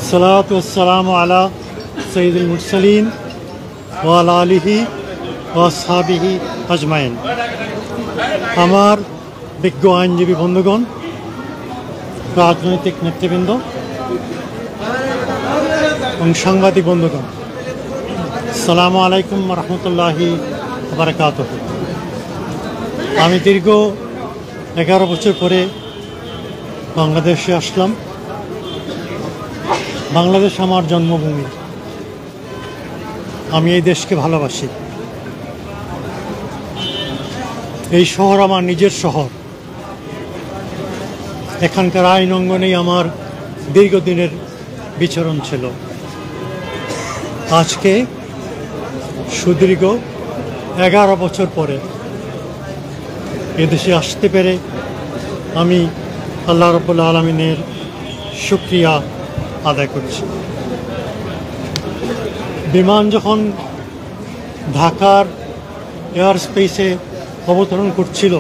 अस्सलातु वस्सलामु अला सय्यिदिल मुरसलीन व अला आलिहि व আসহাবিহি আজমাইন। আমার বিজ্ঞ আইনজীবী বন্ধুগণ, রাজনৈতিক নেতৃবৃন্দ এবং সাংবাদিক বন্ধুগণ, আসসালামু আলাইকুম রহমতুল্লাহি বারাকাতুহু। আমি দীর্ঘ 11 বছর পরে বাংলাদেশে আসলাম। বাংলাদেশ আমার জন্মভূমি। আমি এই দেশকে ভালোবাসি। এই শহর আমার নিজের শহর। এখানকার আইন অঙ্গনেই আমার দীর্ঘদিনের বিচরণ ছিল। আজকে সুদীর্ঘ 11 বছর পরে এদেশে আসতে পেরে আমি আল্লাহ রাব্বুল আলামিনের শুকরিয়া আদায় করছি। বিমান যখন ঢাকার এয়ার স্পেসে অবতরণ করছিল,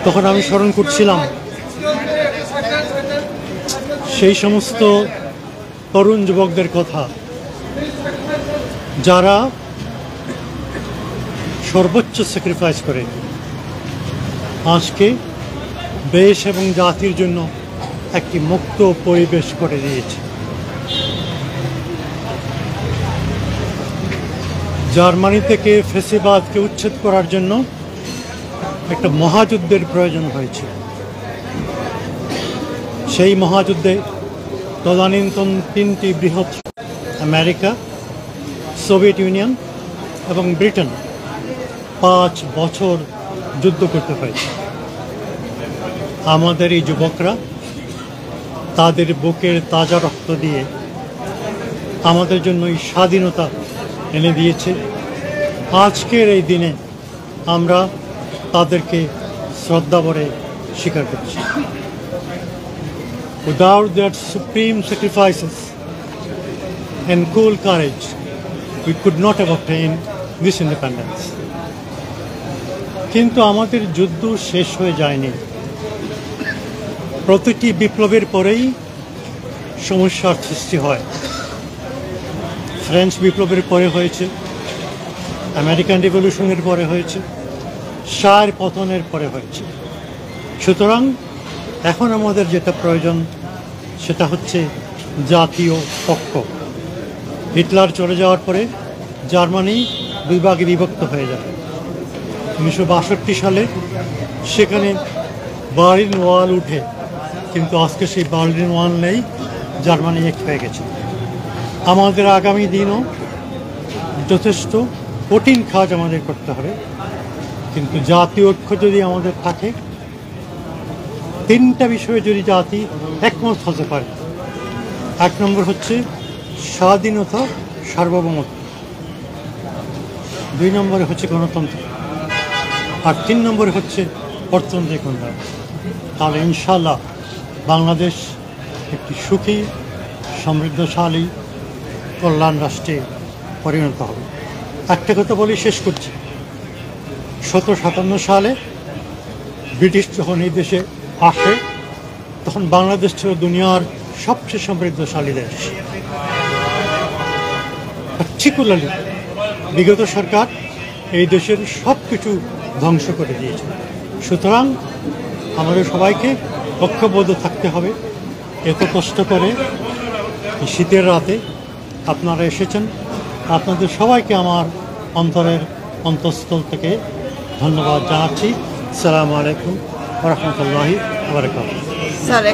তখন আমি স্মরণ করছিলাম সেই সমস্ত তরুণ যুবকদের কথা, যারা সর্বোচ্চ স্যাক্রিফাইস করে আজকে দেশ এবং জাতির জন্য একটি মুক্ত পরিবেশ করে দিয়েছে। জার্মানি থেকে ফ্যাসিবাদকে উচ্ছেদ করার জন্য একটা মহাযুদ্ধের প্রয়োজন হয়েছিল। সেই মহাযুদ্ধে তদানীন্তন 3টি বৃহৎ আমেরিকা, সোভিয়েত ইউনিয়ন এবং ব্রিটেন 5 বছর যুদ্ধ করতে হয়েছে। আমাদের এই যুবকরা তাদের বুকের তাজা রক্ত দিয়ে আমাদের জন্য এই স্বাধীনতা এনে দিয়েছে। আজকের এই দিনে আমরা তাদেরকে শ্রদ্ধা ভরে স্বীকার করছি। Without their supreme sacrifices and cool courage, we could not have obtained this independence. কিন্তু আমাদের যুদ্ধ শেষ হয়ে যায়নি। প্রতিটি বিপ্লবের পরেই সমস্যার সৃষ্টি হয়। ফ্রেঞ্চ বিপ্লবের পরে হয়েছে, আমেরিকান রিভলিউশনের পরে হয়েছে, শাহের পতনের পরে হয়েছে। সুতরাং এখন আমাদের যেটা প্রয়োজন সেটা হচ্ছে জাতীয় ঐক্য। হিটলার চলে যাওয়ার পরে জার্মানি 2 ভাগে বিভক্ত হয়ে যায়। 1962 সালে সেখানে বার্লিন ওয়াল উঠে, কিন্তু আজকে সেই বার্লিন ওয়াল নেই, জার্মানি এক হয়ে গেছে। আমাদের আগামী দিনও যথেষ্ট কঠিন কাজ আমাদের করতে হবে, কিন্তু জাতীয় ঐক্য যদি আমাদের থাকে, 3টা বিষয়ে যদি জাতি একমত হতে পারে। 1 নম্বর হচ্ছে স্বাধীনতা, সার্বভৌমত্ব। 2 নম্বরে হচ্ছে গণতন্ত্র, আর 3 নম্বরে হচ্ছে অর্থনৈতিক উন্নয়ন। তাহলে ইনশাআল্লাহ বাংলাদেশ একটি সুখী, সমৃদ্ধশালী, কল্যাণ রাষ্ট্রে পরিণত হবে। একটা কথা বলে শেষ করছি। 1757 সালে ব্রিটিশ যখন এই দেশে আসে, তখন বাংলাদেশ ছিল দুনিয়ার সবচেয়ে সমৃদ্ধশালী দেশ। পার্টিকুলারলি বিগত সরকার এই দেশের সব কিছু ধ্বংস করে দিয়েছে। সুতরাং আমাদের সবাইকে ঐক্যবদ্ধ থাকতে হবে। এত কষ্ট করে শীতের রাতে আপনারা এসেছেন, আপনাদের সবাইকে আমার অন্তরের অন্তঃস্থল থেকে ধন্যবাদ জানাচ্ছি। আসসালামু আলাইকুম ওয়া রাহমাতুল্লাহি ওয়া বারাকাতুহু। স্যার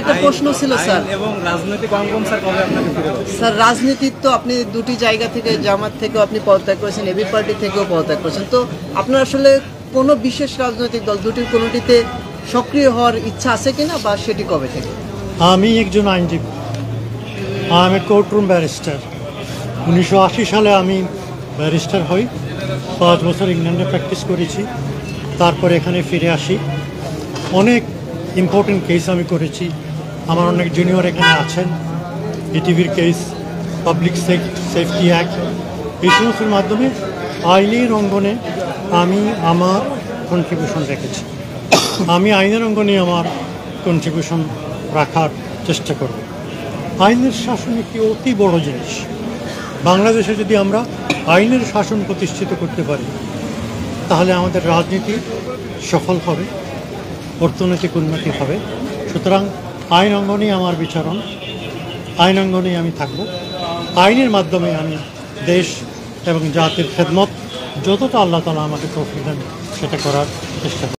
একটা প্রশ্ন ছিল স্যার। এবং রাজনৈতিক অঙ্গন স্যার কবে আপনাকে ফিরে পাবেন? স্যার রাজনীতি তো আপনি 2টি জায়গা থেকে, জামাত থেকেও আপনি পদত্যাগ করেছেন, এবি পার্টি থেকেও পদত্যাগ করেছেন। তো আপনার আসলে কোনো বিশেষ রাজনৈতিক দল দুটির কোনোটিতে সক্রিয় হওয়ার ইচ্ছা আছে কিনা, বা সেটি কবে থেকে? আমি একজন আইনজীবী, আমি কোর্টরুম ব্যারিস্টার। 1980 সালে আমি ব্যারিস্টার হই। 5 বছর ইংল্যান্ডে প্র্যাকটিস করেছি, তারপরে এখানে ফিরে আসি। অনেক ইম্পর্টেন্ট কেস আমি করেছি। আমার অনেক জুনিয়র এখানে আছেন। ইটিভির কেস, পাবলিক সেফটি অ্যাক্ট, এই সমস্তের মাধ্যমে আইনের অঙ্গনে আমি আমার কন্ট্রিবিউশন রেখেছি। আমি আইনের অঙ্গনে আমার কন্ট্রিবিউশন রাখার চেষ্টা করব। আইনের শাসন একটি অতি বড় জিনিস। বাংলাদেশে যদি আমরা আইনের শাসন প্রতিষ্ঠিত করতে পারি, তাহলে আমাদের রাজনীতি সফল হবে, অর্থনৈতিক উন্নতি হবে। সুতরাং আইন অঙ্গনেই আমার বিচরণ, আইন অঙ্গনেই আমি থাকব। আইনের মাধ্যমে আমি দেশ এবং জাতির খেদমত যতটা আল্লাহ তাআলা আমাকে তৌফিক দেন সেটা করার চেষ্টা করব।